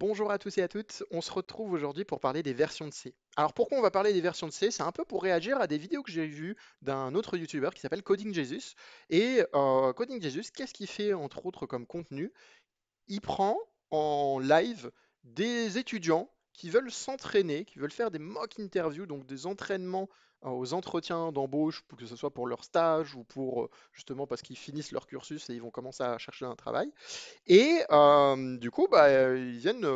Bonjour à tous et à toutes, on se retrouve aujourd'hui pour parler des versions de C. Alors pourquoi on va parler des versions de C? C'est un peu pour réagir à des vidéos que j'ai vues d'un autre YouTuber qui s'appelle Coding Jesus. Et Coding Jesus, qu'est-ce qu'il fait entre autres comme contenu? Il prend en live des étudiants qui veulent s'entraîner, qui veulent faire des mock interviews, donc des entraînements aux entretiens d'embauche, pour que ce soit pour leur stage ou pour justement parce qu'ils finissent leur cursus et ils vont commencer à chercher un travail. Et du coup, bah, ils viennent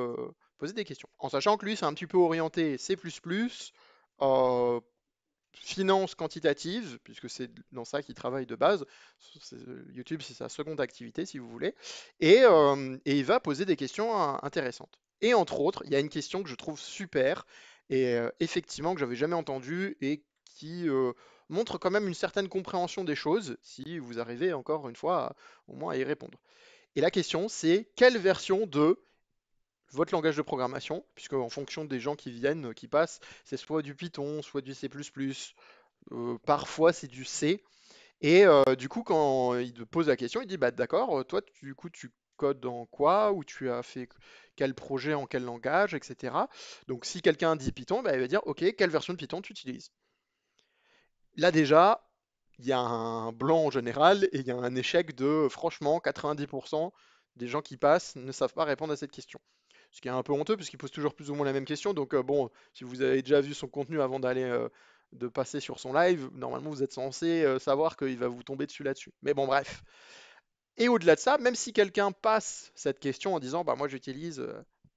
poser des questions. En sachant que lui, c'est un petit peu orienté C++, euh, finance quantitative, puisque c'est dans ça qu'il travaille de base. YouTube, c'est sa seconde activité, si vous voulez. Et il va poser des questions intéressantes. Et entre autres, il y a une question que je trouve super, et effectivement que j'avais jamais entendue, et qui montre quand même une certaine compréhension des choses, si vous arrivez encore une fois au moins à y répondre. Et la question, c'est quelle version de votre langage de programmation, puisque en fonction des gens qui viennent, qui passent, c'est soit du Python, soit du C++, parfois c'est du C. Et du coup, quand il te pose la question, il dit, bah d'accord, toi, du coup, tu codes en quoi, ou tu as fait quel projet en quel langage, etc. Donc si quelqu'un dit Python, bah, il va dire, ok, quelle version de Python tu utilises? Là déjà, il y a un blanc en général et il y a un échec de franchement 90% des gens qui passent ne savent pas répondre à cette question. Ce qui est un peu honteux puisqu'il pose toujours plus ou moins la même question. Donc bon, si vous avez déjà vu son contenu avant d'aller de passer sur son live, normalement vous êtes censé savoir qu'il va vous tomber dessus là-dessus. Mais bon, bref. Et au-delà de ça, même si quelqu'un passe cette question en disant bah moi j'utilise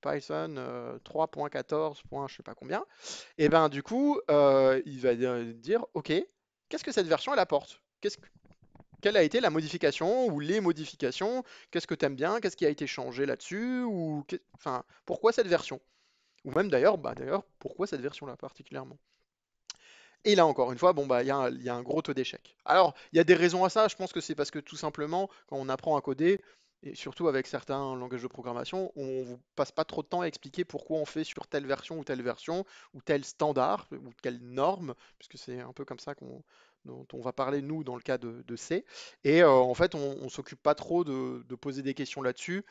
Python 3.14. Je sais pas combien, et ben du coup, il va dire, OK, qu'est-ce que cette version elle apporte? Quelle a été la modification ou les modifications? Qu'est-ce que tu aimes bien? Qu'est-ce qui a été changé là-dessus? Enfin, pourquoi cette version? Ou même d'ailleurs, pourquoi cette version-là particulièrement? Et là encore une fois, bon bah il y a un gros taux d'échec. Alors, il y a des raisons à ça. Je pense que c'est parce que tout simplement, quand on apprend à coder, et surtout avec certains langages de programmation, on vous passe pas trop de temps à expliquer pourquoi on fait sur telle version, ou tel standard, ou telle norme, puisque c'est un peu comme ça dont on va parler nous dans le cas de C. Et en fait, on s'occupe pas trop de poser des questions là-dessus.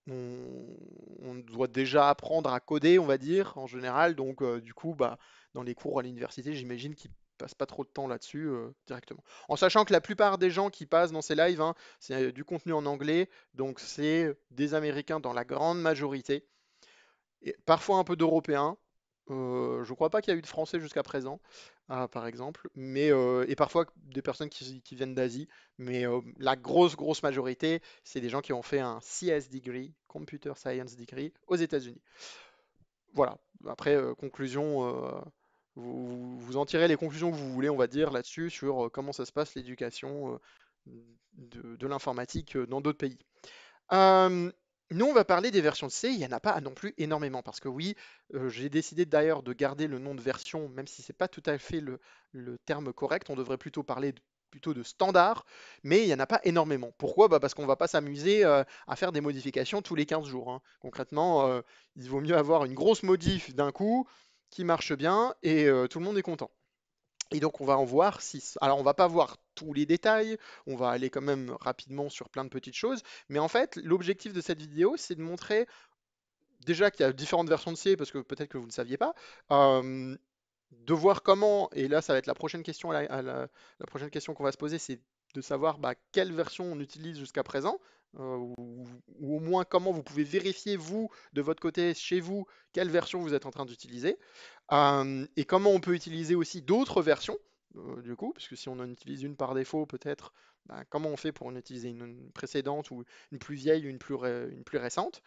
On doit déjà apprendre à coder, on va dire, en général. Donc, du coup, bah, dans les cours à l'université, j'imagine qu'ils passent pas trop de temps là-dessus directement. En sachant que la plupart des gens qui passent dans ces lives, hein, c'est du contenu en anglais, donc c'est des Américains dans la grande majorité, et parfois un peu d'Européens. Je crois pas qu'il y a eu de Français jusqu'à présent, par exemple, et parfois des personnes qui viennent d'Asie, mais la grosse majorité, c'est des gens qui ont fait un CS degree, Computer Science degree, aux États-Unis. Voilà. Après, conclusion, vous en tirez les conclusions que vous voulez, on va dire, là-dessus, sur comment ça se passe l'éducation de l'informatique dans d'autres pays. Euh, Nous, on va parler des versions C. Il n'y en a pas non plus énormément parce que oui, j'ai décidé d'ailleurs de garder le nom de version, même si c'est pas tout à fait le terme correct. On devrait plutôt parler plutôt de standard, mais il n'y en a pas énormément. Pourquoi? Bah parce qu'on va pas s'amuser à faire des modifications tous les 15 jours, hein. Concrètement, il vaut mieux avoir une grosse modif d'un coup qui marche bien et tout le monde est content. Et donc on va en voir 6. Alors on va pas voir tous les détails, on va aller quand même rapidement sur plein de petites choses, mais en fait l'objectif de cette vidéo c'est de montrer déjà qu'il y a différentes versions de C, parce que peut-être que vous ne saviez pas, euh, de voir comment, et là ça va être la prochaine question, la prochaine question qu'on va se poser, c'est de savoir bah, quelle version on utilise jusqu'à présent, ou au moins comment vous pouvez vérifier vous, de votre côté, chez vous, quelle version vous êtes en train d'utiliser, et comment on peut utiliser aussi d'autres versions, du coup, puisque si on en utilise une par défaut, peut-être, bah, comment on fait pour en utiliser une précédente, ou une plus vieille, ou une plus récente.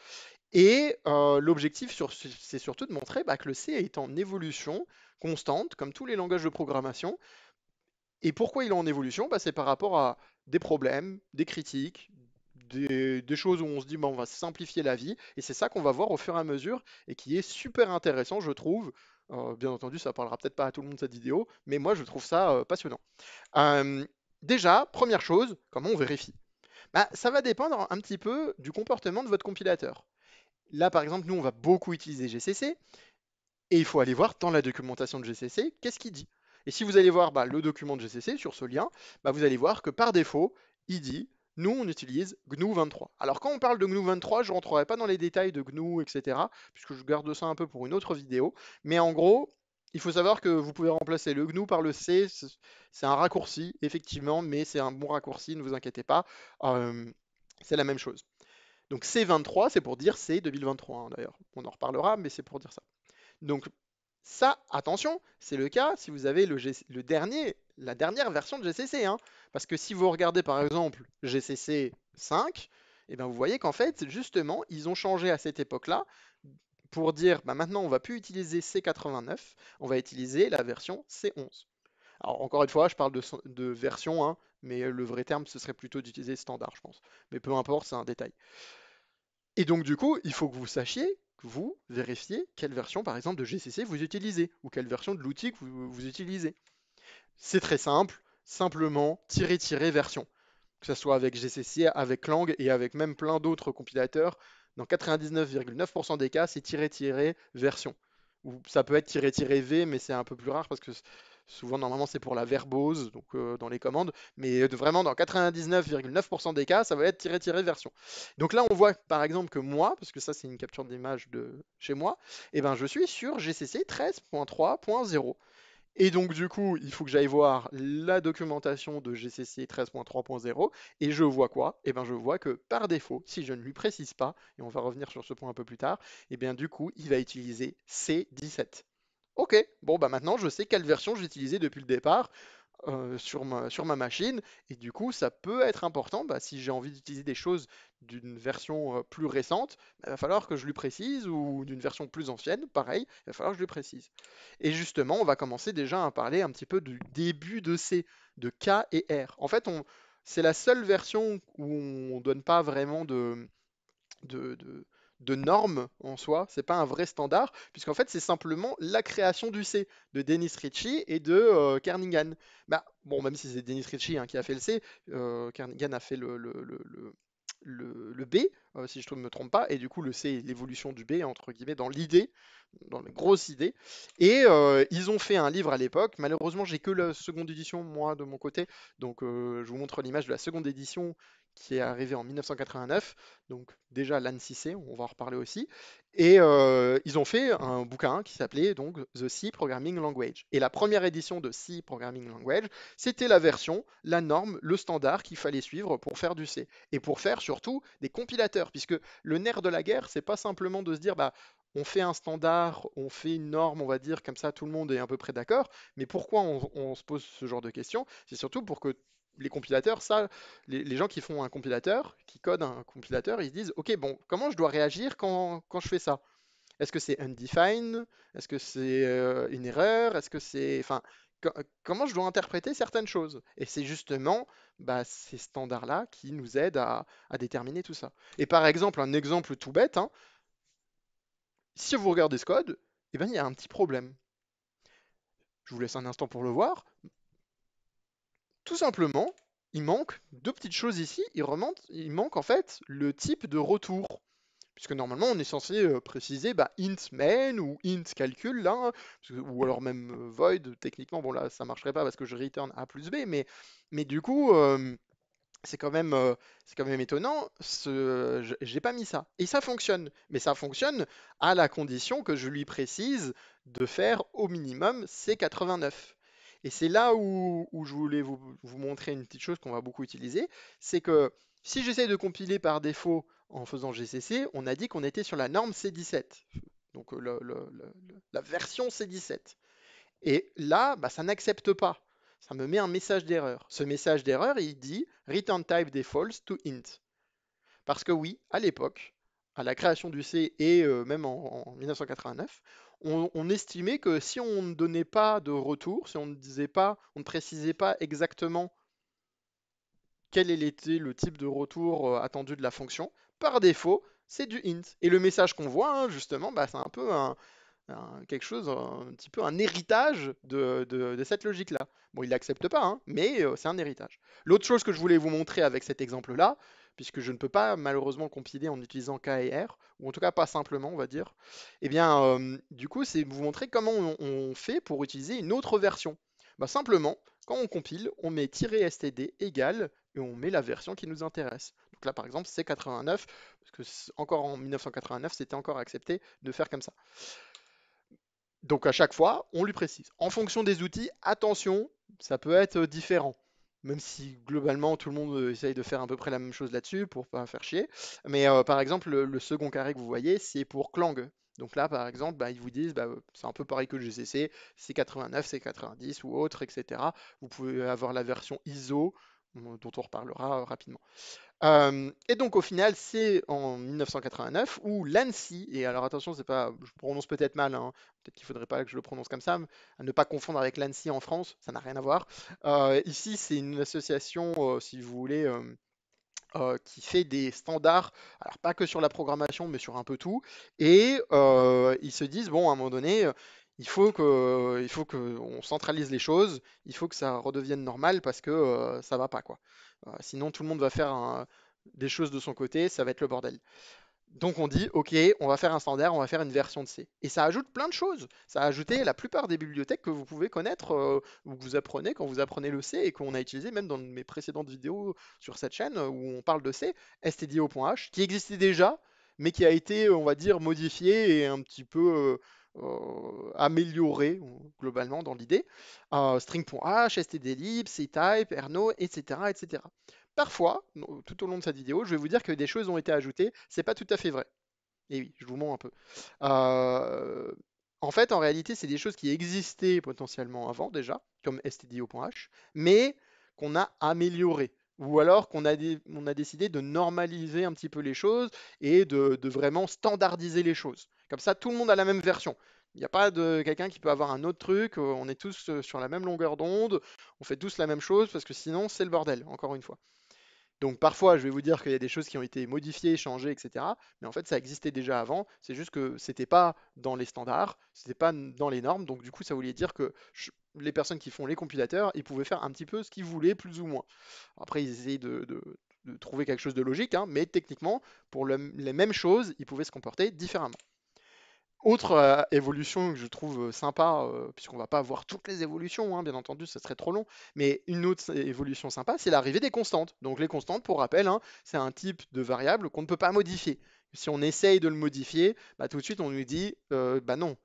Et l'objectif, c'est surtout de montrer bah, que le C est en évolution constante, comme tous les langages de programmation. Et pourquoi il est en évolution? Bah, c'est par rapport à des problèmes, des critiques, des choses où on se dit bah, on va simplifier la vie. Et c'est ça qu'on va voir au fur et à mesure et qui est super intéressant, je trouve. Bien entendu, ça parlera peut-être pas à tout le monde cette vidéo, mais moi je trouve ça passionnant. Euh, Déjà, première chose, comment on vérifie? Bah, ça va dépendre un petit peu du comportement de votre compilateur. Là, par exemple, nous, on va beaucoup utiliser GCC, et il faut aller voir dans la documentation de GCC, qu'est-ce qu'il dit. Et si vous allez voir bah, le document de GCC sur ce lien, bah, vous allez voir que par défaut, il dit Nous, on utilise GNU 23. Alors quand on parle de GNU 23, je ne rentrerai pas dans les détails de GNU, etc., puisque je garde ça un peu pour une autre vidéo. Mais en gros, il faut savoir que vous pouvez remplacer le GNU par le C. C'est un raccourci, effectivement, mais c'est un bon raccourci, ne vous inquiétez pas. Euh, c'est la même chose. Donc C23, c'est pour dire C 2023, hein, d'ailleurs. On en reparlera, mais c'est pour dire ça. Donc ça, attention, c'est le cas si vous avez la dernière version de GCC, hein. Parce que si vous regardez par exemple GCC 5, eh ben vous voyez qu'en fait, justement, ils ont changé à cette époque-là pour dire bah, maintenant on va plus utiliser C89, on va utiliser la version C11. Alors encore une fois, je parle de version, hein, mais le vrai terme ce serait plutôt d'utiliser standard, je pense. Mais peu importe, c'est un détail. Et donc, du coup, il faut que vous sachiez, que vous vérifiez quelle version, par exemple, de GCC vous utilisez, ou quelle version de l'outil que vous utilisez. C'est très simple, simplement tirer version. Que ce soit avec GCC, avec Lang et avec même plein d'autres compilateurs. Dans 99,9% des cas, c'est version. Ou ça peut être v, mais c'est un peu plus rare parce que souvent, normalement, c'est pour la verbose, donc dans les commandes. Mais vraiment, dans 99,9% des cas, ça va être version. Donc là, on voit par exemple que moi, parce que ça, c'est une capture d'image de chez moi, et ben, je suis sur GCC 13.3.0. Et donc, du coup, il faut que j'aille voir la documentation de GCC 13.3.0 et je vois quoi? Eh bien, je vois que par défaut, si je ne lui précise pas, et on va revenir sur ce point un peu plus tard, eh bien, du coup, il va utiliser C17. Ok, bon, bah maintenant, je sais quelle version j'ai utilisée depuis le départ sur ma machine. Et du coup, ça peut être important, bah, si j'ai envie d'utiliser des choses d'une version plus récente, bah, il va falloir que je lui précise, ou d'une version plus ancienne, pareil, il va falloir que je lui précise. Et justement, on va commencer déjà à parler un petit peu du début de C, de K et R. En fait, c'est la seule version où on ne donne pas vraiment de, de- de normes en soi, c'est pas un vrai standard, puisqu'en fait c'est simplement la création du C de Dennis Ritchie et de Kernighan. Bah, bon, même si c'est Dennis Ritchie hein, qui a fait le C, Kernighan a fait le B, si je ne me trompe pas, et du coup le C est l'évolution du B, entre guillemets, dans l'idée, dans la grosse idée. Et ils ont fait un livre à l'époque, malheureusement j'ai que la seconde édition, moi, de mon côté, donc je vous montre l'image de la seconde édition qui est arrivée en 1989, donc déjà l'ANSYS, on va en reparler aussi. Et ils ont fait un bouquin qui s'appelait donc The C Programming Language. Et la première édition de C Programming Language, c'était la version, la norme, le standard qu'il fallait suivre pour faire du C. Et pour faire surtout des compilateurs, puisque le nerf de la guerre, c'est pas simplement de se dire, bah, on fait un standard, on fait une norme, on va dire, comme ça tout le monde est à peu près d'accord. Mais pourquoi on se pose ce genre de questions? C'est surtout pour que les compilateurs, ça, les gens qui font un compilateur, qui codent un compilateur, ils se disent, OK, bon, comment je dois réagir quand je fais ça? Est-ce que c'est undefined? Est-ce que c'est une erreur? Est-ce que c'est... Enfin, comment je dois interpréter certaines choses? Et c'est justement bah, ces standards-là qui nous aident à déterminer tout ça. Et par exemple, un exemple tout bête, hein, si vous regardez ce code, eh ben, il y a un petit problème. Je vous laisse un instant pour le voir. Tout simplement, il manque deux petites choses ici. Il manque en fait le type de retour. Puisque normalement, on est censé préciser bah, int main ou int calcul, là, hein, ou alors même void, techniquement, bon là, ça marcherait pas parce que je return a plus b, mais du coup, c'est quand même étonnant, j'ai pas mis ça. Et ça fonctionne, mais ça fonctionne à la condition que je lui précise de faire au minimum C89. Et c'est là où je voulais vous montrer une petite chose qu'on va beaucoup utiliser, c'est que si j'essaie de compiler par défaut en faisant GCC, on a dit qu'on était sur la norme C17, donc la version C17. Et là, bah, ça n'accepte pas. Ça me met un message d'erreur. Ce message d'erreur, il dit return type defaults to int. Parce que oui, à l'époque, à la création du C et même en 1989, on estimait que si on ne donnait pas de retour, si on ne disait pas, on ne précisait pas exactement quel était le type de retour attendu de la fonction, par défaut, c'est du int. Et le message qu'on voit, hein, justement, bah, c'est un peu quelque chose, un petit peu un héritage de cette logique-là. Bon, il l'accepte pas, hein, mais c'est un héritage. L'autre chose que je voulais vous montrer avec cet exemple-là, puisque je ne peux pas malheureusement compiler en utilisant K et R, ou en tout cas pas simplement, on va dire, eh bien, du coup, c'est vous montrer comment on fait pour utiliser une autre version. Bah, simplement, quand on compile, on met -std égale et on met la version qui nous intéresse. Donc là, par exemple, c'est 89, parce que encore en 1989, c'était encore accepté de faire comme ça. Donc à chaque fois, on lui précise. En fonction des outils, attention, ça peut être différent. Même si globalement tout le monde essaye de faire à peu près la même chose là-dessus pour pas faire chier. Mais par exemple, le second carré que vous voyez, c'est pour Clang. Donc là, par exemple, bah, ils vous disent, bah, c'est un peu pareil que le GCC, c'est 89, c'est 90 ou autre, etc. Vous pouvez avoir la version ISO, dont on reparlera rapidement. Et donc au final, c'est en 1989 où l'ANSSI, et alors attention, c'est pas, je prononce peut-être mal, hein, peut-être qu'il faudrait pas que je le prononce comme ça, à ne pas confondre avec l'ANSSI en France, ça n'a rien à voir. Ici, c'est une association, si vous voulez, qui fait des standards, alors pas que sur la programmation, mais sur un peu tout. Et ils se disent, bon, à un moment donné, il faut que on centralise les choses, il faut que ça redevienne normal parce que ça va pas, quoi. Sinon, tout le monde va faire des choses de son côté, ça va être le bordel. Donc on dit, ok, on va faire un standard, on va faire une version de C. Et ça ajoute plein de choses. Ça a ajouté la plupart des bibliothèques que vous pouvez connaître ou que vous apprenez quand vous apprenez le C et qu'on a utilisé même dans mes précédentes vidéos sur cette chaîne où on parle de C, stdio.h, qui existait déjà, mais qui a été, on va dire, modifié et un petit peu amélioré globalement dans l'idée. String.h, stdlib, ctype, erno, etc., etc. Parfois, tout au long de cette vidéo, je vais vous dire que des choses ont été ajoutées. C'est pas tout à fait vrai. Et oui, je vous mens un peu. Euh, En fait, en réalité, c'est des choses qui existaient potentiellement avant déjà, comme stdio.h, mais qu'on a améliorées. Ou alors on a décidé de normaliser un petit peu les choses et de vraiment standardiser les choses. Comme ça, tout le monde a la même version. Il n'y a pas de quelqu'un qui peut avoir un autre truc. On est tous sur la même longueur d'onde. On fait tous la même chose parce que sinon, c'est le bordel, encore une fois. Donc parfois, je vais vous dire qu'il y a des choses qui ont été modifiées, changées, etc. Mais en fait, ça existait déjà avant. C'est juste que c'était pas dans les standards, c'était pas dans les normes. Donc du coup, ça voulait dire que les personnes qui font les compilateurs, ils pouvaient faire un petit peu ce qu'ils voulaient, plus ou moins. Après, ils essayaient de trouver quelque chose de logique, hein, mais techniquement, pour les mêmes choses, ils pouvaient se comporter différemment. Autre évolution que je trouve sympa, puisqu'on va pas voir toutes les évolutions, hein, bien entendu, ça serait trop long, mais une autre évolution sympa, c'est l'arrivée des constantes. Donc les constantes, pour rappel, hein, c'est un type de variable qu'on ne peut pas modifier. Si on essaye de le modifier, bah, tout de suite on nous dit, bah non,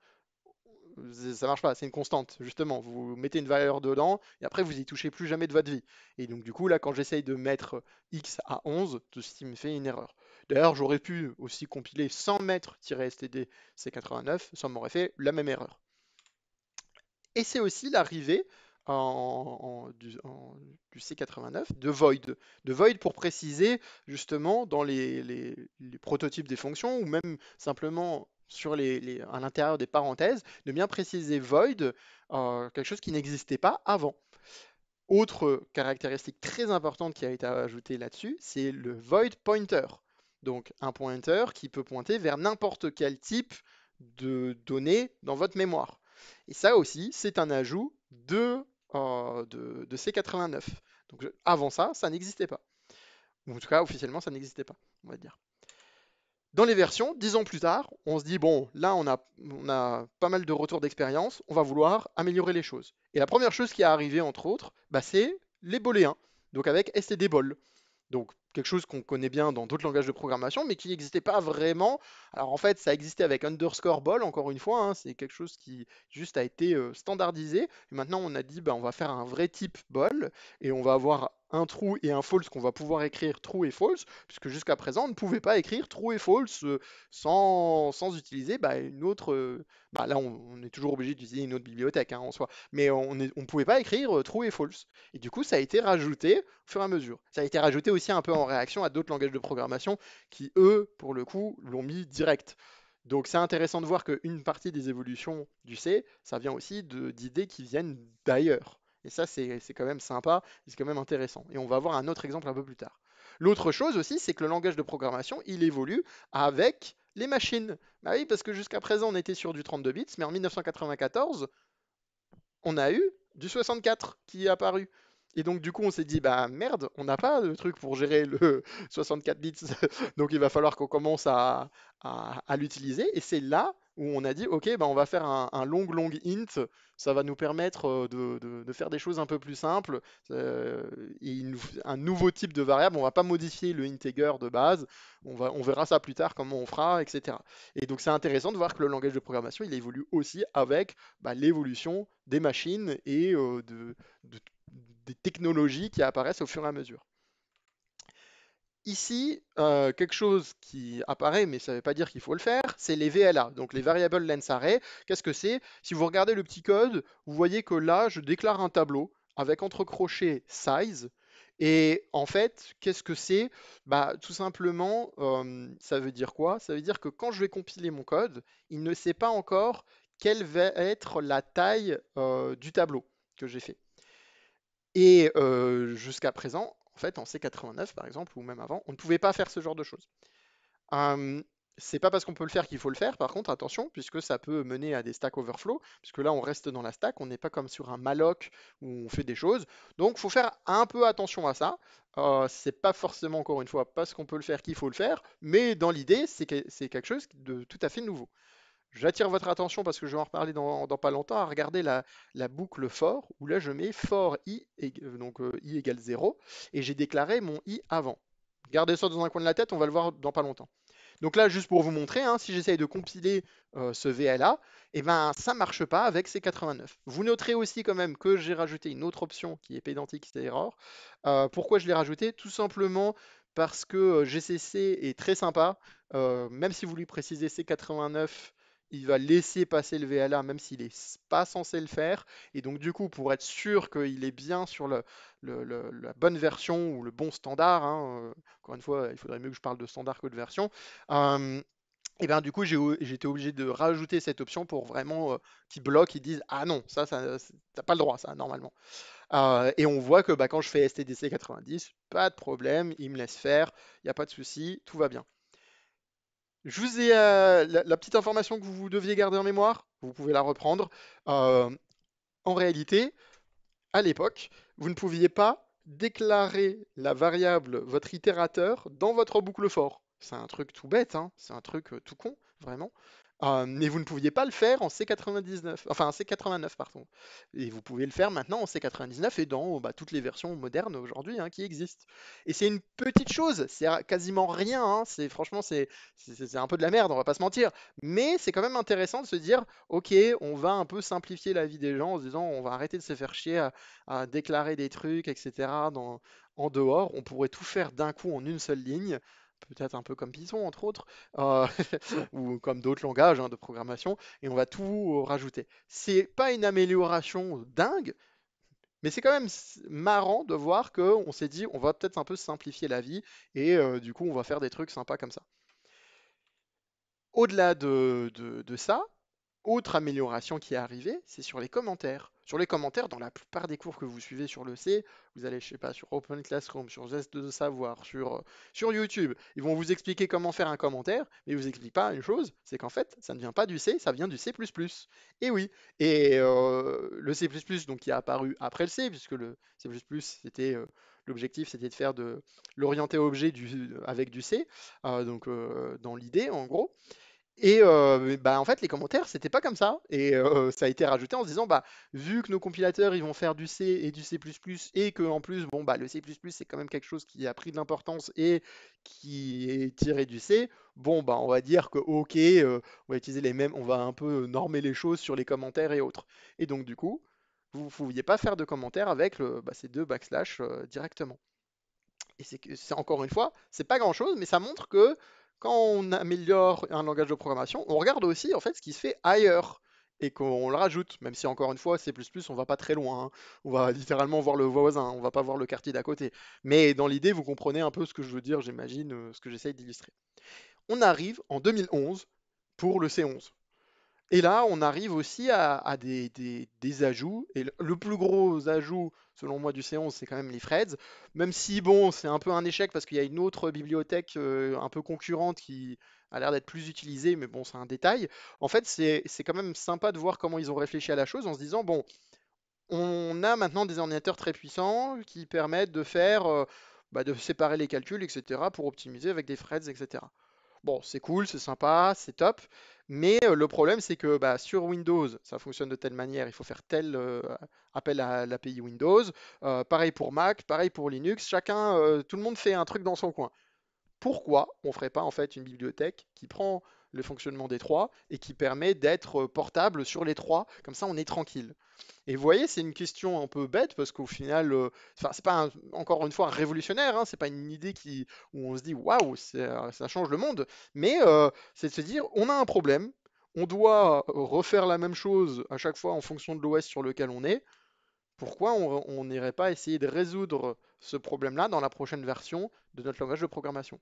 ça marche pas, c'est une constante, justement. Vous mettez une valeur dedans et après vous y touchez plus jamais de votre vie. Et donc du coup là, quand j'essaye de mettre x à 11, tout ce qui me fait une erreur. D'ailleurs, j'aurais pu aussi compiler sans mettre -std c89, ça m'aurait fait la même erreur. Et c'est aussi l'arrivée du C89 de void. De void pour préciser justement dans les prototypes des fonctions ou même simplement sur à l'intérieur des parenthèses, de bien préciser void, quelque chose qui n'existait pas avant. Autre caractéristique très importante qui a été ajoutée là-dessus, c'est le void pointer. Donc un pointer qui peut pointer vers n'importe quel type de données dans votre mémoire. Et ça aussi, c'est un ajout de C89. Donc avant ça, ça n'existait pas. Ou en tout cas, officiellement, ça n'existait pas, on va dire. Dans les versions, 10 ans plus tard, on se dit, bon, là, on a pas mal de retours d'expérience, on va vouloir améliorer les choses. Et la première chose qui est arrivée, entre autres, bah, c'est les booléens, donc avec stdbol. Donc quelque chose qu'on connaît bien dans d'autres langages de programmation, mais qui n'existait pas vraiment. Alors en fait, ça existait avec underscore bol, encore une fois, hein, c'est quelque chose qui juste a été standardisé. Et maintenant, on a dit, bah, on va faire un vrai type bol, et on va avoir un true et un false qu'on va pouvoir écrire true et false, puisque jusqu'à présent, on ne pouvait pas écrire true et false sans utiliser bah, une autre... bah, là, on est toujours obligé d'utiliser une autre bibliothèque hein, en soi, mais on ne pouvait pas écrire true et false. Et du coup, ça a été rajouté au fur et à mesure. Ça a été rajouté aussi un peu en réaction à d'autres langages de programmation qui, eux, pour le coup, l'ont mis direct. Donc c'est intéressant de voir qu'une partie des évolutions du C, ça vient aussi d'idées qui viennent d'ailleurs. Et ça, c'est quand même sympa, et c'est quand même intéressant. Et on va voir un autre exemple un peu plus tard. L'autre chose aussi, c'est que le langage de programmation, il évolue avec les machines. Bah oui, parce que jusqu'à présent, on était sur du 32 bits, mais en 1994, on a eu du 64 qui est apparu. Et donc du coup, on s'est dit, bah merde, on n'a pas de truc pour gérer le 64 bits, donc il va falloir qu'on commence à l'utiliser. Et c'est là où on a dit, ok, bah on va faire un long int, ça va nous permettre de faire des choses un peu plus simples, euh, et un nouveau type de variable. On va pas modifier le integer de base, on verra ça plus tard, comment on fera, etc. Et donc c'est intéressant de voir que le langage de programmation, il évolue aussi avec bah, l'évolution des machines et de des technologies qui apparaissent au fur et à mesure. Ici, quelque chose qui apparaît, mais ça ne veut pas dire qu'il faut le faire, c'est les VLA, donc les Variable Length Array. Qu'est-ce que c'est? Si vous regardez le petit code, vous voyez que là, je déclare un tableau avec entre crochets size. Et en fait, qu'est-ce que c'est? Bah, tout simplement, ça veut dire quoi? Ça veut dire que quand je vais compiler mon code, il ne sait pas encore quelle va être la taille du tableau que j'ai fait. Et jusqu'à présent, en fait, en C89 par exemple, ou même avant, on ne pouvait pas faire ce genre de choses. Euh, c'est pas parce qu'on peut le faire qu'il faut le faire, par contre, attention, puisque ça peut mener à des stack overflow, puisque là, on reste dans la stack, on n'est pas comme sur un malloc où on fait des choses. Donc, il faut faire un peu attention à ça. C'est pas forcément, encore une fois, parce qu'on peut le faire qu'il faut le faire, mais dans l'idée, c'est quelque chose de tout à fait nouveau. J'attire votre attention parce que je vais en reparler dans pas longtemps à regarder la boucle for où là je mets for i, donc i égale 0 et j'ai déclaré mon i avant. Gardez ça dans un coin de la tête, on va le voir dans pas longtemps. Donc là, juste pour vous montrer, hein, si j'essaye de compiler ce VLA, eh ben, ça ne marche pas avec ces 89. Vous noterez aussi quand même que j'ai rajouté une autre option qui est pédantique, c'est error. Pourquoi je l'ai rajouté? Tout simplement parce que GCC est très sympa. Même si vous lui précisez C89, il va laisser passer le VLA même s'il n'est pas censé le faire. Et donc du coup, pour être sûr qu'il est bien sur la bonne version ou le bon standard, hein, encore une fois, il faudrait mieux que je parle de standard que de version. Euh, et bien du coup, j'étais obligé de rajouter cette option pour vraiment qu'ils bloquent, ils disent ah non, ça t'as pas le droit, ça, normalement. Et on voit que bah, quand je fais STDC 90, pas de problème, il me laisse faire, il n'y a pas de souci, tout va bien. Je vous ai la petite information que vous deviez garder en mémoire, vous pouvez la reprendre. Euh, En réalité, à l'époque, vous ne pouviez pas déclarer la variable, votre itérateur, dans votre boucle for. C'est un truc tout bête, hein, c'est un truc tout con, vraiment. Mais vous ne pouviez pas le faire en C99, enfin en C89, pardon. Et vous pouvez le faire maintenant en C99 et dans bah, toutes les versions modernes aujourd'hui hein, qui existent. Et c'est une petite chose, c'est quasiment rien, hein, franchement c'est un peu de la merde, on va pas se mentir. Mais c'est quand même intéressant de se dire, ok, on va un peu simplifier la vie des gens en se disant, on va arrêter de se faire chier à déclarer des trucs, etc. En dehors, on pourrait tout faire d'un coup en une seule ligne, peut-être un peu comme Python entre autres, euh, ou comme d'autres langages hein, de programmation, et on va tout rajouter. C'est pas une amélioration dingue, mais c'est quand même marrant de voir qu'on s'est dit on va peut-être un peu simplifier la vie et du coup on va faire des trucs sympas comme ça. Au-delà de ça, autre amélioration qui est arrivée, c'est sur les commentaires. Sur les commentaires, dans la plupart des cours que vous suivez sur le C, vous allez, je sais pas, sur Open Classroom, sur Zest de Savoir, sur YouTube, ils vont vous expliquer comment faire un commentaire, mais ils vous expliquent pas une chose, c'est qu'en fait, ça ne vient pas du C, ça vient du C++. Et oui, et le C++, donc qui est apparu après le C, puisque le C++, c'était l'objectif, c'était de faire de l'orienté objet avec du C, donc dans l'idée, en gros. Et bah, en fait, les commentaires, c'était pas comme ça. Et ça a été rajouté en se disant, bah, vu que nos compilateurs, ils vont faire du C et du C++, et que en plus, bon, bah, le C++, c'est quand même quelque chose qui a pris de l'importance et qui est tiré du C, bon, bah, on va dire que, ok, on va utiliser les mêmes, on va un peu normer les choses sur les commentaires et autres. Et donc, du coup, vous ne pouviez pas faire de commentaires avec bah, ces deux backslash directement. Et c'est encore une fois, c'est pas grand-chose, mais ça montre que quand on améliore un langage de programmation, on regarde aussi en fait ce qui se fait ailleurs et qu'on le rajoute, même si encore une fois, C++, on va pas très loin, hein. On va littéralement voir le voisin, on va pas voir le quartier d'à côté. Mais dans l'idée, vous comprenez un peu ce que je veux dire, j'imagine, ce que j'essaye d'illustrer. On arrive en 2011 pour le C11. Et là, on arrive aussi à des ajouts. Et le plus gros ajout, selon moi, du C11, c'est quand même les Freds. Même si, bon, c'est un peu un échec parce qu'il y a une autre bibliothèque un peu concurrente qui a l'air d'être plus utilisée, mais bon, c'est un détail. En fait, c'est quand même sympa de voir comment ils ont réfléchi à la chose en se disant, bon, On a maintenant des ordinateurs très puissants qui permettent de faire, de séparer les calculs, etc., pour optimiser avec des threads, etc. Bon, c'est cool, c'est sympa, c'est top, mais le problème c'est que sur Windows, ça fonctionne de telle manière, il faut faire tel appel à l'API Windows. Pareil pour Mac, pareil pour Linux, chacun, tout le monde fait un truc dans son coin. Pourquoi on ne ferait pas en fait une bibliothèque qui prend le fonctionnement des trois et qui permet d'être portable sur les trois, comme ça on est tranquille. Et vous voyez, c'est une question un peu bête parce qu'au final, enfin, c'est pas encore une fois révolutionnaire, hein, c'est pas une idée où on se dit waouh, ça change le monde, mais c'est de se dire on a un problème, on doit refaire la même chose à chaque fois en fonction de l'OS sur lequel on est. Pourquoi on n'irait pas essayer de résoudre ce problème-là dans la prochaine version de notre langage de programmation?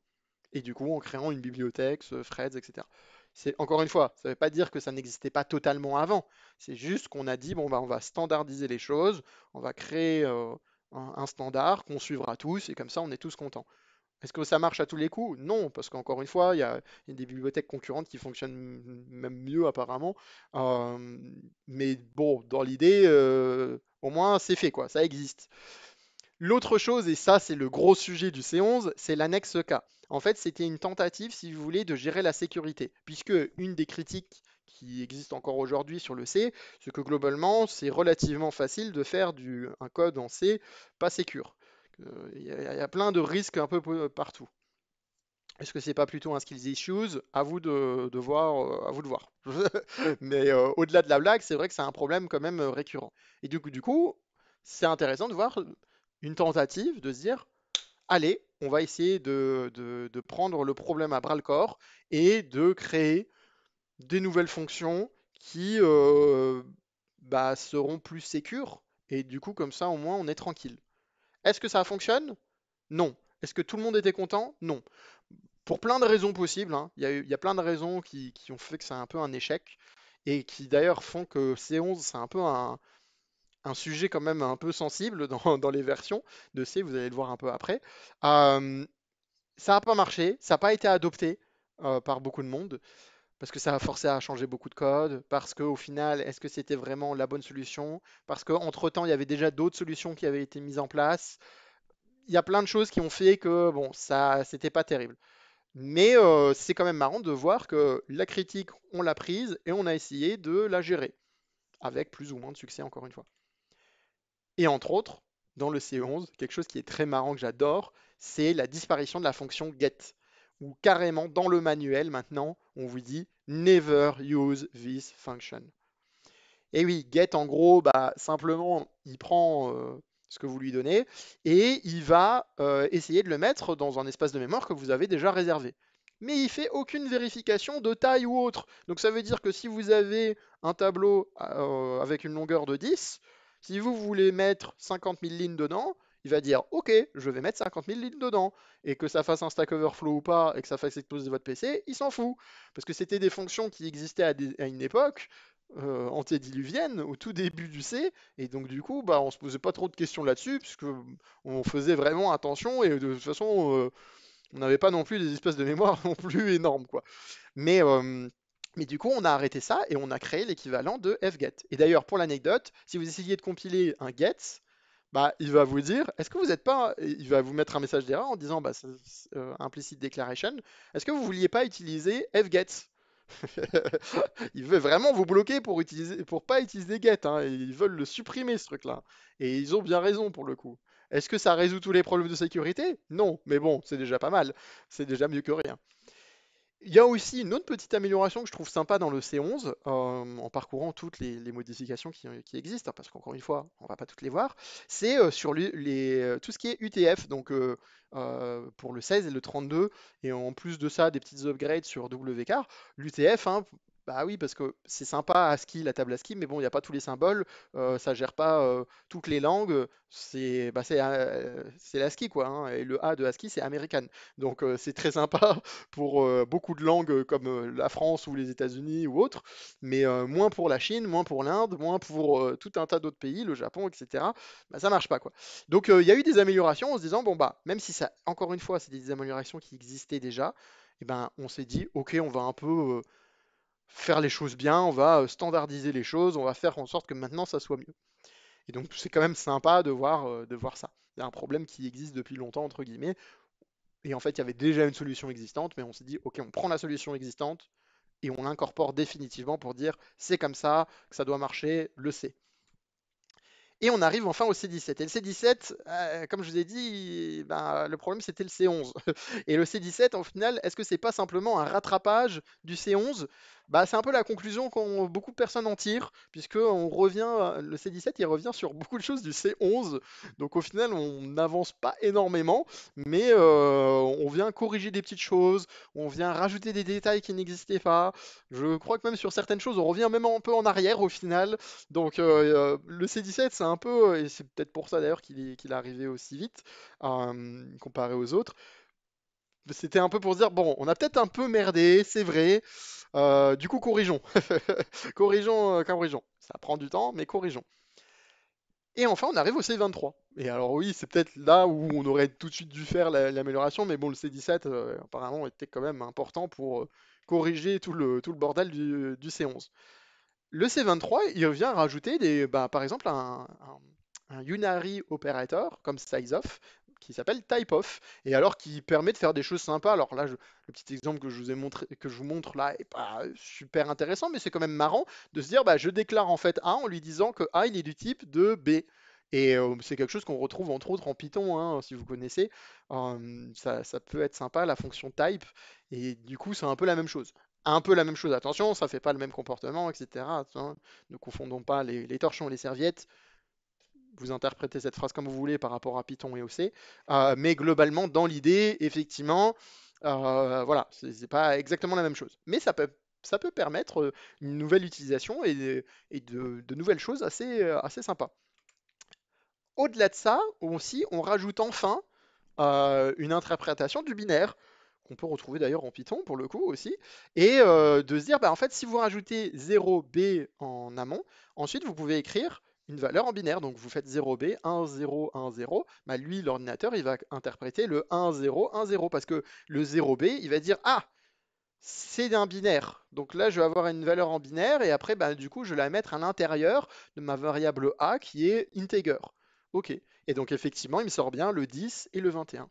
Et du coup, en créant une bibliothèque, ce Threads, etc. C'est encore une fois, ça ne veut pas dire que ça n'existait pas totalement avant. C'est juste qu'on a dit bon on va standardiser les choses, on va créer un standard qu'on suivra tous et comme ça on est tous contents. Est-ce que ça marche à tous les coups? Non, parce qu'encore une fois, il y a des bibliothèques concurrentes qui fonctionnent même mieux apparemment. Euh, mais bon, dans l'idée, au moins c'est fait quoi, ça existe. L'autre chose, et ça c'est le gros sujet du C11, c'est l'annexe K. En fait, c'était une tentative, si vous voulez, de gérer la sécurité, puisque une des critiques qui existent encore aujourd'hui sur le C, c'est que globalement, c'est relativement facile de faire un code en C pas sécure. Il y a plein de risques un peu partout. Est-ce que c'est pas plutôt un skills issues? À vous de voir, à vous de voir. Mais au-delà de la blague, c'est vrai que c'est un problème quand même récurrent. Et du coup, c'est intéressant de voir une tentative de se dire, allez, on va essayer de prendre le problème à bras le corps et de créer des nouvelles fonctions qui seront plus sécures. Et du coup, comme ça, au moins, on est tranquille. Est-ce que ça fonctionne? Non. Est-ce que tout le monde était content? Non. Pour plein de raisons possibles, hein. Il y a plein de raisons qui ont fait que c'est un peu un échec et qui d'ailleurs font que C11, c'est un peu un sujet quand même un peu sensible dans les versions de C, vous allez le voir un peu après. Euh, Ça n'a pas marché, ça n'a pas été adopté par beaucoup de monde, parce que ça a forcé à changer beaucoup de code, parce qu'au final, est-ce que c'était vraiment la bonne solution? Parce qu'entre-temps, il y avait déjà d'autres solutions qui avaient été mises en place. Il y a plein de choses qui ont fait que, bon, ça, c'était pas terrible. Mais c'est quand même marrant de voir que la critique, on l'a prise et on a essayé de la gérer, avec plus ou moins de succès encore une fois. Et entre autres, dans le C11, quelque chose qui est très marrant que j'adore, c'est la disparition de la fonction get. Où carrément dans le manuel maintenant, on vous dit never use this function. Et oui, get en gros, simplement, il prend ce que vous lui donnez et il va essayer de le mettre dans un espace de mémoire que vous avez déjà réservé. Mais il fait aucune vérification de taille ou autre. Donc ça veut dire que si vous avez un tableau avec une longueur de 10, si vous voulez mettre 50 000 lignes dedans, il va dire OK, je vais mettre 50 000 lignes dedans. Et que ça fasse un Stack Overflow ou pas, et que ça fasse exploser votre PC, il s'en fout. Parce que c'était des fonctions qui existaient à une époque antédiluvienne au tout début du C, et donc du coup, on se posait pas trop de questions là-dessus, puisque on faisait vraiment attention, et de toute façon, on n'avait pas non plus des espèces de mémoire non plus énormes, quoi. Mais, euh, mais du coup, on a arrêté ça, et on a créé l'équivalent de fget. Et d'ailleurs, pour l'anecdote, si vous essayez de compiler un get, il va vous dire, est-ce que vous n'êtes pas, il va vous mettre un message d'erreur en disant, implicit declaration, est-ce que vous vouliez pas utiliser fget? Ils veulent vraiment vous bloquer pour pas utiliser get, hein. Ils veulent le supprimer ce truc-là. Et ils ont bien raison pour le coup. Est-ce que ça résout tous les problèmes de sécurité? Non, mais bon, c'est déjà pas mal. C'est déjà mieux que rien. Il y a aussi une autre petite amélioration que je trouve sympa dans le C11, en parcourant toutes les modifications qui existent, hein, parce qu'encore une fois, on va pas toutes les voir, c'est sur tout ce qui est UTF, donc pour le 16 et le 32, et en plus de ça, des petites upgrades sur WCAR. L'UTF, hein, bah oui, parce que c'est sympa ASCII, la table ASCII, mais bon, il n'y a pas tous les symboles, ça gère pas toutes les langues, c'est l'ASCII, quoi, hein, et le A de ASCII, c'est American. Donc c'est très sympa pour beaucoup de langues comme la France ou les États-Unis ou autres, mais moins pour la Chine, moins pour l'Inde, moins pour tout un tas d'autres pays, le Japon, etc. Ça marche pas quoi. Donc il y a eu des améliorations en se disant bon même si ça, encore une fois, c'est des améliorations qui existaient déjà, et on s'est dit ok, on va un peu faire les choses bien, on va standardiser les choses, on va faire en sorte que maintenant ça soit mieux. Et donc c'est quand même sympa de voir ça. C'est un problème qui existe depuis longtemps, entre guillemets. Et en fait, il y avait déjà une solution existante, mais on s'est dit, OK, on prend la solution existante et on l'incorpore définitivement pour dire, c'est comme ça que ça doit marcher, le C. Et on arrive enfin au C17. Et le C17, comme je vous ai dit, ben, le problème c'était le C11. Et le C17, au final, est-ce que c'est pas simplement un rattrapage du C11? Bah, c'est un peu la conclusion que beaucoup de personnes en tirent, puisque le C17 il revient sur beaucoup de choses du C11. Donc au final, on n'avance pas énormément, mais on vient corriger des petites choses, on vient rajouter des détails qui n'existaient pas. Je crois que même sur certaines choses, on revient même un peu en arrière au final. Donc le C17, c'est un peu, et c'est peut-être pour ça d'ailleurs qu'il est arrivé aussi vite, comparé aux autres, c'était un peu pour se dire, bon, on a peut-être un peu merdé, c'est vrai, du coup corrigeons. Corrigeons. Ça prend du temps, mais corrigeons. Et enfin, on arrive au C23. Et alors oui, c'est peut-être là où on aurait tout de suite dû faire l'amélioration, mais bon, le C17, apparemment, était quand même important pour corriger tout le bordel du C11. Le C23, il vient rajouter par exemple un unary operator comme sizeof qui s'appelle typeof et alors qui permet de faire des choses sympas. Alors là, le petit exemple que je vous ai montré, que je vous montre là est pas super intéressant, mais c'est quand même marrant de se dire, bah, je déclare en fait A en lui disant que A il est du type de B. Et c'est quelque chose qu'on retrouve entre autres en Python, hein, si vous connaissez. Ça peut être sympa, la fonction type. Et du coup, c'est un peu la même chose. Un peu la même chose, attention, ça fait pas le même comportement, etc. Hein. Ne confondons pas les torchons et les serviettes. Vous interprétez cette phrase comme vous voulez par rapport à Python et au C. Mais globalement, dans l'idée, effectivement, voilà, c'est pas exactement la même chose. Mais ça peut permettre une nouvelle utilisation et de nouvelles choses assez sympas. Au-delà de ça, aussi, on rajoute enfin une interprétation du binaire, qu'on peut retrouver d'ailleurs en Python pour le coup aussi, et de se dire, bah, en fait, si vous rajoutez 0b en amont, ensuite vous pouvez écrire une valeur en binaire. Donc vous faites 0b, 1, 0, 1, 0, bah, lui, l'ordinateur, il va interpréter le 1, 0, 1, 0, parce que le 0b, il va dire, ah, c'est un binaire. Donc là, je vais avoir une valeur en binaire, et après, bah, du coup, je vais la mettre à l'intérieur de ma variable a qui est integer. Ok. Et donc effectivement, il me sort bien le 10 et le 21.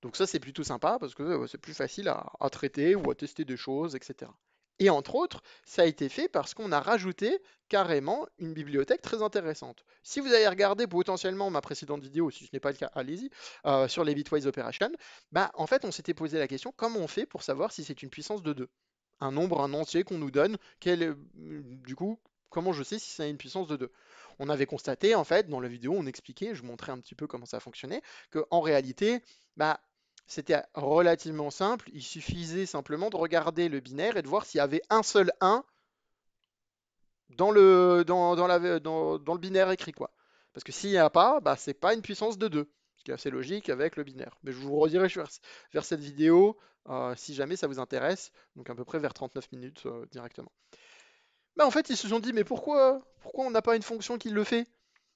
Donc ça, c'est plutôt sympa parce que c'est plus facile à traiter ou à tester des choses, etc. Et entre autres, ça a été fait parce qu'on a rajouté carrément une bibliothèque très intéressante. Si vous avez regardé potentiellement ma précédente vidéo, si ce n'est pas le cas, allez-y, sur les bitwise operations, bah, en fait, on s'était posé la question, comment on fait pour savoir si c'est une puissance de 2? Un nombre, un entier qu'on nous donne, du coup, comment je sais si c'est une puissance de 2? On avait constaté, en fait, dans la vidéo, on expliquait, je montrais un petit peu comment ça fonctionnait, qu'en réalité, bah, c'était relativement simple, il suffisait simplement de regarder le binaire et de voir s'il y avait un seul 1 dans le binaire écrit, quoi. Parce que s'il n'y a pas, bah, c'est pas une puissance de 2, ce qui est assez logique avec le binaire. Mais je vous redirige vers cette vidéo si jamais ça vous intéresse, donc à peu près vers 39 minutes directement. Bah, en fait, ils se sont dit, mais pourquoi on n'a pas une fonction qui le fait?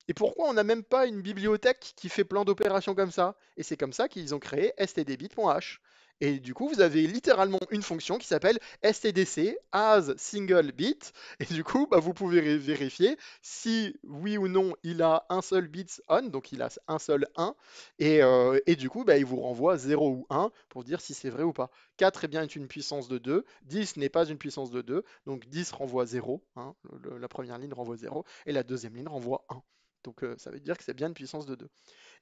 Et pourquoi on n'a même pas une bibliothèque qui fait plein d'opérations comme ça? Et c'est comme ça qu'ils ont créé stdbit.h. Et du coup, vous avez littéralement une fonction qui s'appelle stdc as single bit. Et du coup, bah, vous pouvez vérifier si oui ou non il a un seul bit on, donc il a un seul 1. Et du coup, bah, il vous renvoie 0 ou 1 pour dire si c'est vrai ou pas. 4 est bien une puissance de 2, 10 n'est pas une puissance de 2, donc 10 renvoie 0, hein, la première ligne renvoie 0, et la deuxième ligne renvoie 1. Donc ça veut dire que c'est bien une puissance de 2.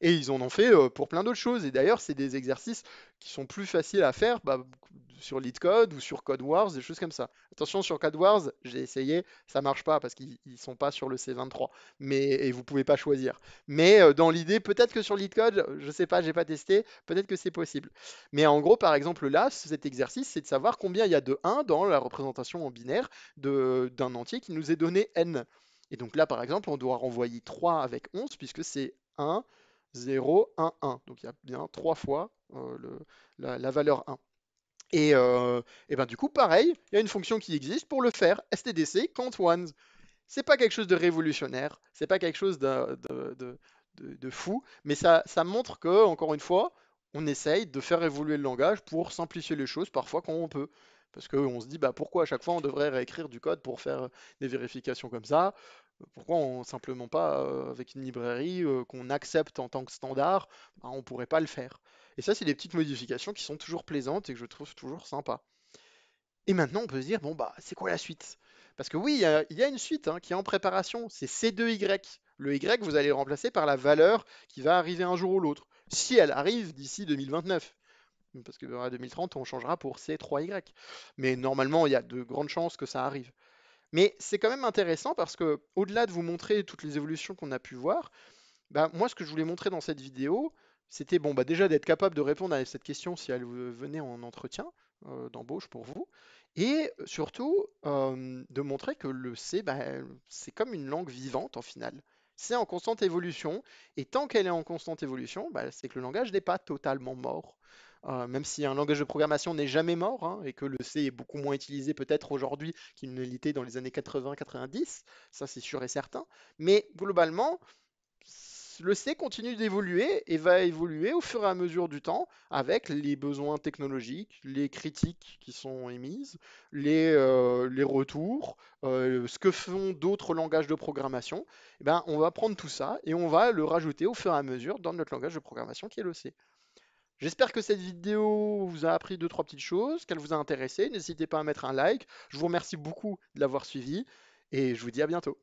Et ils en ont fait pour plein d'autres choses. Et d'ailleurs, c'est des exercices qui sont plus faciles à faire bah, sur LeetCode ou sur CodeWars, des choses comme ça. Attention, sur CodeWars, j'ai essayé, ça marche pas parce qu'ils ne sont pas sur le C23. Et vous pouvez pas choisir. Mais dans l'idée, peut-être que sur LeetCode, je sais pas, j'ai pas testé, peut-être que c'est possible. Mais en gros, par exemple, là, cet exercice, c'est de savoir combien il y a de 1 dans la représentation en binaire d'un entier qui nous est donné n. Et donc là, par exemple, on doit renvoyer 3 avec 11 puisque c'est 1, 0, 1, 1. Donc il y a bien 3 fois la valeur 1. Et ben du coup, pareil, il y a une fonction qui existe pour le faire, stdc count ones. C'est pas quelque chose de révolutionnaire, c'est pas quelque chose de fou, mais ça montre que, encore une fois, on essaye de faire évoluer le langage pour simplifier les choses parfois quand on peut. Parce qu'on se dit, bah, pourquoi à chaque fois on devrait réécrire du code pour faire des vérifications comme ça? Pourquoi simplement pas, avec une librairie qu'on accepte en tant que standard, bah, on pourrait pas le faire. Et ça, c'est des petites modifications qui sont toujours plaisantes et que je trouve toujours sympa. Et maintenant, on peut se dire, bon, bah, c'est quoi la suite? Parce que oui, il y a une suite hein, qui est en préparation, c'est C2Y. Le Y, vous allez le remplacer par la valeur qui va arriver un jour ou l'autre, si elle arrive d'ici 2029. Parce que à 2030, on changera pour C3Y. Mais normalement, il y a de grandes chances que ça arrive. Mais c'est quand même intéressant parce que, au-delà de vous montrer toutes les évolutions qu'on a pu voir, bah, moi, ce que je voulais montrer dans cette vidéo, c'était bon, bah, déjà d'être capable de répondre à cette question si elle venait en entretien d'embauche pour vous, et surtout de montrer que le C, bah, c'est comme une langue vivante en final. C'est en constante évolution, et tant qu'elle est en constante évolution, bah, c'est que le langage n'est pas totalement mort. Même si un langage de programmation n'est jamais mort, hein, et que le C est beaucoup moins utilisé peut-être aujourd'hui qu'il ne l'était dans les années 80-90, ça c'est sûr et certain. Mais globalement, le C continue d'évoluer et va évoluer au fur et à mesure du temps avec les besoins technologiques, les critiques qui sont émises, les retours, ce que font d'autres langages de programmation. Eh ben, on va prendre tout ça et on va le rajouter au fur et à mesure dans notre langage de programmation qui est le C. J'espère que cette vidéo vous a appris deux, trois petites choses, qu'elle vous a intéressé. N'hésitez pas à mettre un like. Je vous remercie beaucoup de l'avoir suivi et je vous dis à bientôt.